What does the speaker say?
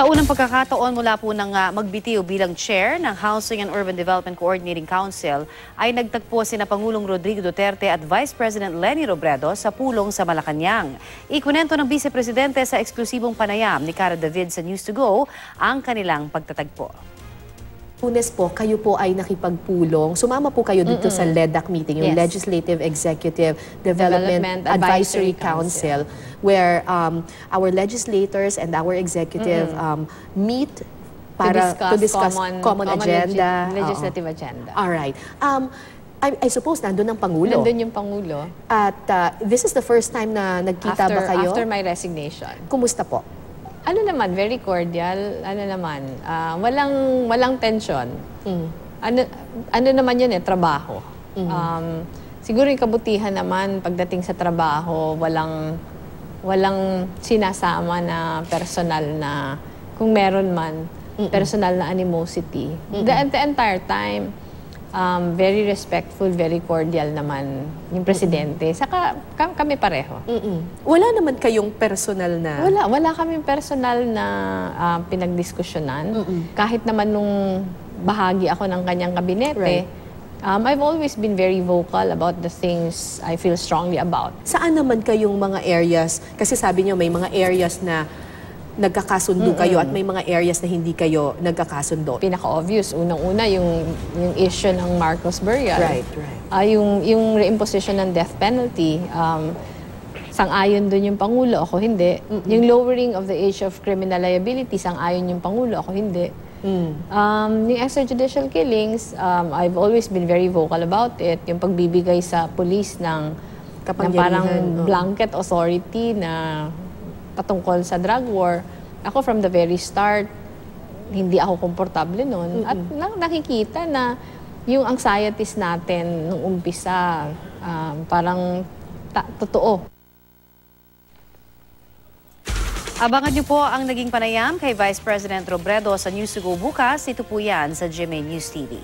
Sa unang pagkakataon mula po ng magbitiw bilang chair ng Housing and Urban Development Coordinating Council ay nagtagpo sina Pangulong Rodrigo Duterte at Vice President Leni Robredo sa pulong sa Malacanang. Ikunento ng Vice Presidente sa eksklusibong panayam ni Cara David sa News to Go ang kanilang pagtatagpo. Lunes po, kayo po ay nakipagpulong. Sumama po kayo dito sa LEDAC meeting, yung Legislative Executive Development Advisory Council, where our legislators and our executive meet para to discuss common agenda. Legislative agenda. All right. I suppose nandun ang Pangulo. Nandun yung Pangulo. At this is the first time na nagkita ba kayo? After my resignation. Kumusta po? Ano naman, very cordial. Ano naman, walang tension. Ano naman yun trabaho. Siguro yung kabutihan naman pagdating sa trabaho, walang sinasama na personal na, kung meron man, personal na animosity. The entire time, very respectful, very cordial naman yung presidente. Saka kami pareho. Wala naman kayong personal na... Wala kaming personal na pinagdiskusyonan. Kahit naman nung bahagi ako ng kanyang kabinete, I've always been very vocal about the things I feel strongly about. Saan naman kayong mga areas, kasi sabi niyo may mga areas na nagkakasundo kayo at may mga areas na hindi kayo nagkakasundo. Pinaka-obvious, unang-una yung issue ng Marcos burial. Right. Yung reimposition ng death penalty, sang-ayon dun yung Pangulo, ako hindi. Yung lowering of the age of criminal liability, sang-ayon yung Pangulo, ako hindi. Yung extrajudicial killings, I've always been very vocal about it. Yung pagbibigay sa police ng parang blanket authority na patungkol sa drug war. Ako from the very start, hindi ako komportable nun. At nakikita na yung anxieties natin nung umpisa, parang totoo. Abangan niyo po ang naging panayam kay Vice President Robredo sa News to Go bukas. Ito po yan sa GMA News TV.